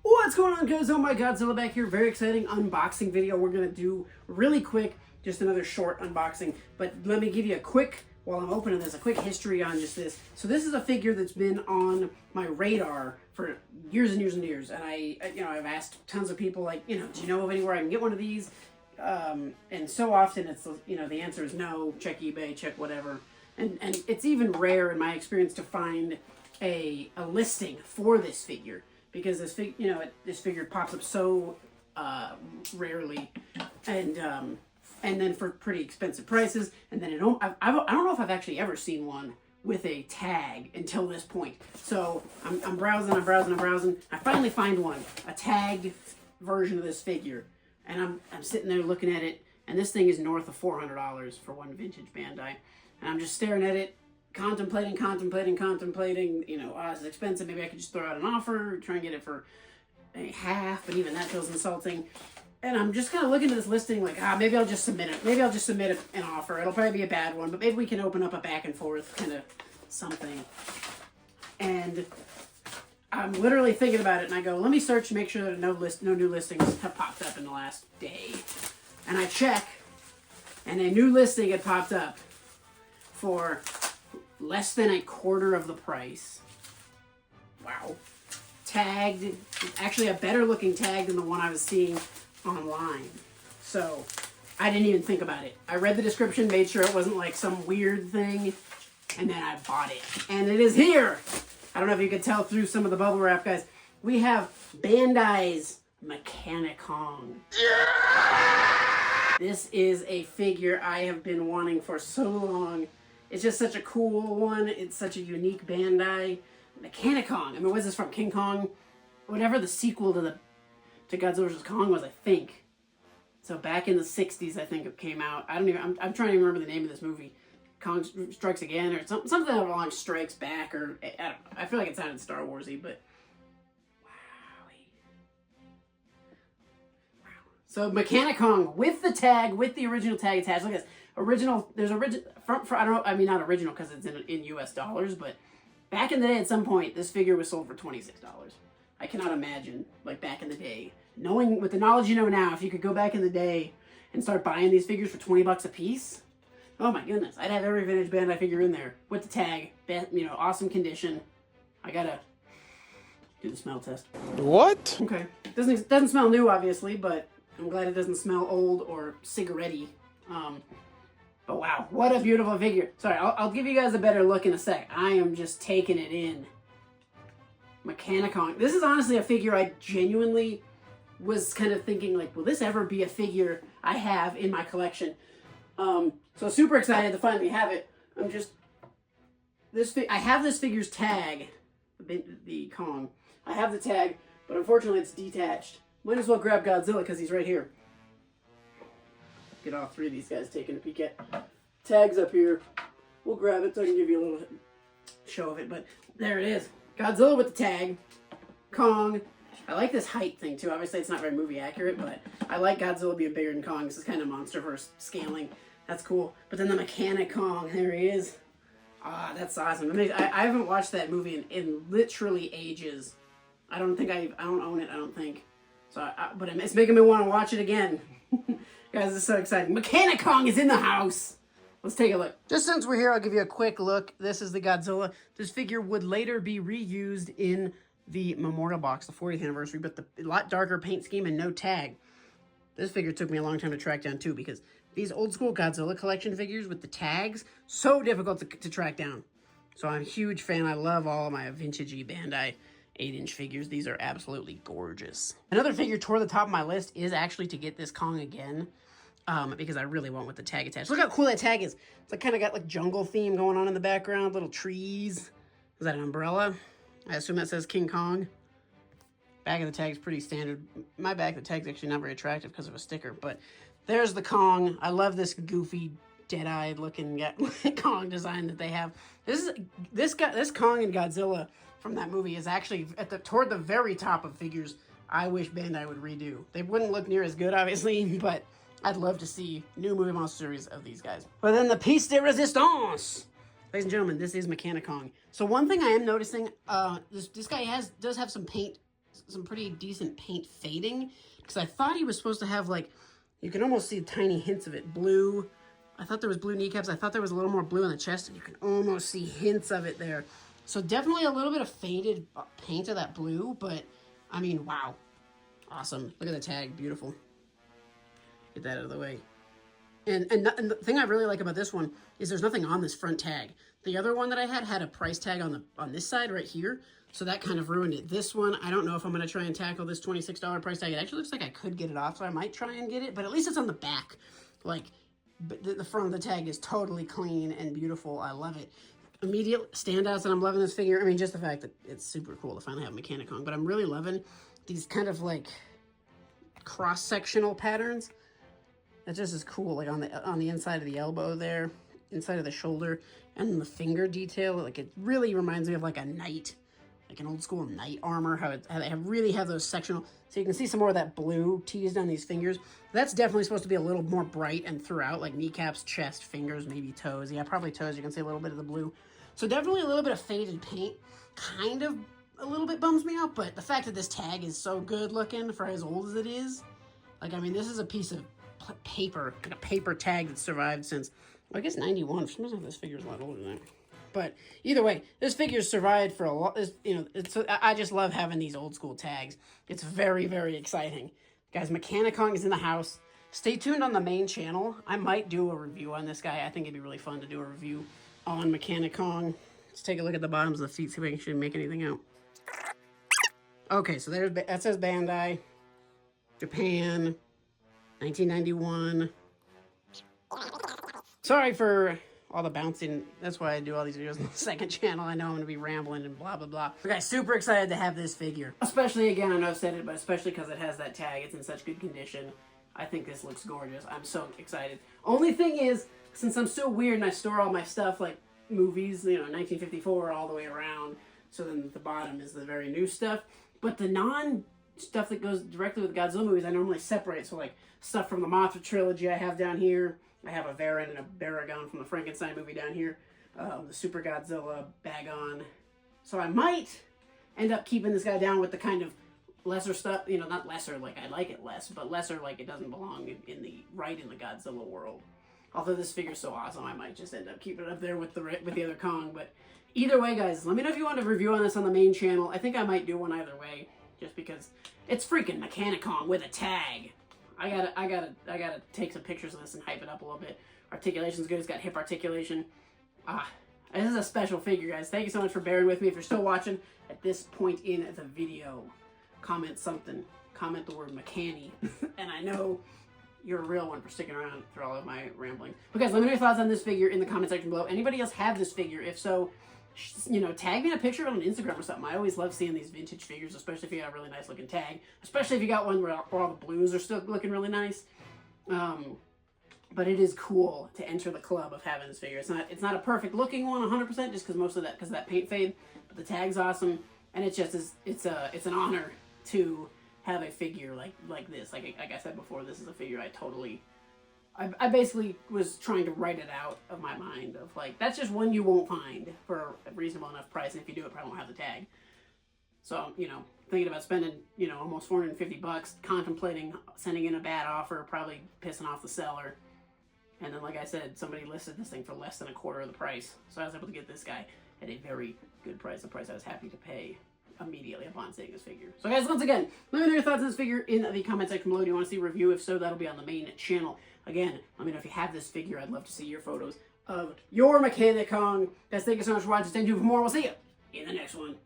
What's going on, guys? Oh my Godzilla back here. Very exciting unboxing video. We're gonna do really quick, just another short unboxing. But let me give you a quick, while I'm opening this, a quick history on just this. So this is a figure that's been on my radar for years and years and years. And I've asked tons of people, like, do you know of anywhere I can get one of these? And so often it's, the answer is no. Check eBay, check whatever. And it's even rare in my experience to find a listing for this figure. Because this figure pops up so rarely, and then for pretty expensive prices. And then I don't know if I've actually ever seen one with a tag until this point. So I'm browsing. I finally find one, a tagged version of this figure, and I'm sitting there looking at it, and this thing is north of $400 for one vintage Bandai, and I'm just staring at it. Contemplating, it's expensive, maybe I could just throw out an offer, try and get it for a half, but even that feels insulting. And I'm just kind of looking at this listing like, maybe I'll just submit it. Maybe I'll just submit an offer. It'll probably be a bad one, but maybe we can open up a back and forth kind of something. And I'm literally thinking about it, and I go, let me search to make sure that no new listings have popped up in the last day. And I check, and a new listing had popped up for less than a quarter of the price. Wow. Tagged, actually a better looking tag than the one I was seeing online. So I didn't even think about it. I read the description, made sure it wasn't like some weird thing, and then I bought it. And it is here. I don't know if you could tell through some of the bubble wrap, guys. We have Bandai's Mechanicon. This is a figure I have been wanting for so long. It's just such a cool one. It's such a unique Bandai. Mechanicon. I mean, what's this from? King Kong? Whatever the sequel to Godzilla vs. Kong was, I think. So back in the 60s, I think it came out. I'm trying to remember the name of this movie. Kong Strikes Again, or something along Strikes Back, or I feel like it sounded Star Wars-y, but wow. So Mechanicon with the tag, with the original tag attached. Look at this. There's original, not original because it's in US dollars, but back in the day at some point, this figure was sold for $26. I cannot imagine, like back in the day, knowing, with the knowledge you know now, if you could go back in the day and start buying these figures for $20 a piece, oh my goodness, I'd have every vintage Bandai figure in there with the tag, awesome condition. I gotta do the smell test. What? Okay, doesn't smell new, obviously, but I'm glad it doesn't smell old or cigarette-y. But wow, what a beautiful figure. Sorry, I'll give you guys a better look in a sec. I am just taking it in. Mechanicon. This is honestly a figure I genuinely was kind of thinking, like, will this ever be a figure I have in my collection? So super excited to finally have it. I have this figure's tag, the Kong. I have the tag, but unfortunately it's detached. Might as well grab Godzilla because he's right here. Get all three of these guys taking a peek at. Tags up here. We'll grab it so I can give you a little show of it, but there it is. Godzilla with the tag. Kong. I like this height thing too. Obviously it's not very movie accurate, but I like Godzilla being bigger than Kong. This is kind of Monsterverse scaling. That's cool. But then the Mechanicon, there he is. That's awesome. I haven't watched that movie in literally ages. I don't own it, I don't think. So, but it's making me want to watch it again. Guys, this is so exciting. Mechanicon is in the house. Let's take a look. Just since we're here, I'll give you a quick look. This is the Godzilla. This figure would later be reused in the memorial box, the 40th anniversary, but a lot darker paint scheme and no tag. This figure took me a long time to track down too, because these old school Godzilla collection figures with the tags, so difficult to track down. So I'm a huge fan. I love all of my vintagey Bandai 8-inch figures. These are absolutely gorgeous. Another figure toward the top of my list is actually to get this Kong again. Because I really want with the tag attached. Look how cool that tag is. It's like kind of got like jungle theme going on in the background, little trees. Is that an umbrella? I assume that says King Kong. Back of the tag is pretty standard. My back of the tag is actually not very attractive because of a sticker, but there's the Kong. I love this goofy, dead-eyed looking Kong design that they have. This Kong and Godzilla from that movie is actually toward the very top of figures I wish Bandai would redo. They wouldn't look near as good, obviously, but I'd love to see new movie monster series of these guys. But then the piece de resistance, Ladies and gentlemen, this is Mechanicong. So one thing I am noticing, this guy does have some paint, some pretty decent paint fading, because I thought he was supposed to have, like, you can almost see tiny hints of it. Blue. I thought there was blue kneecaps. I thought there was a little more blue on the chest, and you can almost see hints of it there. So definitely a little bit of faded paint of that blue, but, I mean, wow. Awesome. Look at the tag. Beautiful. Get that out of the way. And the thing I really like about this one is there's nothing on this front tag. The other one that I had a price tag on this side right here, so that kind of ruined it. This one, I don't know if I'm going to try and tackle this $26 price tag. It actually looks like I could get it off, so I might try and get it, but at least it's on the back. Like, the front of the tag is totally clean and beautiful. I love it. Immediate standouts, and I'm loving this figure. I mean, just the fact that it's super cool to finally have Mechanicong, but I'm really loving these kind of, like, cross-sectional patterns. That just is cool, like on the inside of the elbow there, inside of the shoulder, and then the finger detail. Like, it really reminds me of like a knight, like an old school knight armor, how they really have those sectional. So you can see some more of that blue teased on these fingers. That's definitely supposed to be a little more bright and throughout, like kneecaps, chest, fingers, maybe toes. Yeah, probably toes. You can see a little bit of the blue. So definitely a little bit of faded paint. Kind of a little bit bums me out, but the fact that this tag is so good looking for as old as it is, like, I mean, this is a piece of paper, like a paper tag that survived since, well, I guess 91. For some reason, this figure's a lot older than that. But either way, this figure's survived for a lot. You know, I just love having these old school tags. It's very, very exciting, guys. Mechanicong is in the house. Stay tuned on the main channel. I might do a review on this guy. I think it'd be really fun to do a review on Mechanicong. Let's take a look at the bottoms of the feet, see if I can actually make anything out. Okay, so that says Bandai, Japan, 1991. Sorry for all the bouncing. That's why I do all these videos on the second channel. I know I'm going to be rambling and blah, blah, blah. But guys, super excited to have this figure. Especially, again, I know I've said it, but especially because it has that tag. It's in such good condition. I think this looks gorgeous. I'm so excited. Only thing is, since I'm so weird and I store all my stuff, like movies, you know, 1954 all the way around, so then the bottom is the very new stuff. But the non-stuff that goes directly with Godzilla movies, I normally separate. So, like, stuff from the Mothra trilogy I have down here. I have a Varan and a Baragon from the Frankenstein movie down here. The Super Godzilla Bagon. So I might end up keeping this guy down with the kind of lesser stuff. You know, not lesser, like I like it less, but lesser like it doesn't belong in the Godzilla world. Although this figure's so awesome, I might just end up keeping it up there with the other Kong. But either way, guys, let me know if you want a review on this on the main channel. I think I might do one either way, just because it's freaking Mechanicong with a tag. I gotta take some pictures of this and hype it up a little bit. Articulation's good. It's got hip articulation. This is a special figure, guys. Thank you so much for bearing with me. If you're still watching at this point in the video, comment something. Comment the word Mechani. And I know you're a real one for sticking around through all of my rambling. But guys, let me know your thoughts on this figure in the comment section below. Anybody else have this figure? If so, you know, tag me in a picture on Instagram or something. I always love seeing these vintage figures, especially if you got a really nice looking tag. Especially if you got one where all the blues are still looking really nice. But it is cool to enter the club of having this figure. It's not a perfect looking one 100% just because of that paint fade. But the tag's awesome, and it's an honor to have a figure like this. Like I said before, this is a figure I basically was trying to write it out of my mind of like, that's just one you won't find for a reasonable enough price, and if you do it, probably won't have the tag. So, you know, thinking about spending, you know, almost $450, contemplating sending in a bad offer, probably pissing off the seller. And then, like I said, somebody listed this thing for less than a quarter of the price. So I was able to get this guy at a very good price, a price I was happy to pay immediately upon seeing this figure. So guys, once again, let me know your thoughts on this figure in the comment section below. Do you want to see a review? If so, that'll be on the main channel. Again, let me know if you have this figure. I'd love to see your photos of your Mechanicong. Guys, thank you so much for watching. Stay tuned for more. We'll see you in the next one.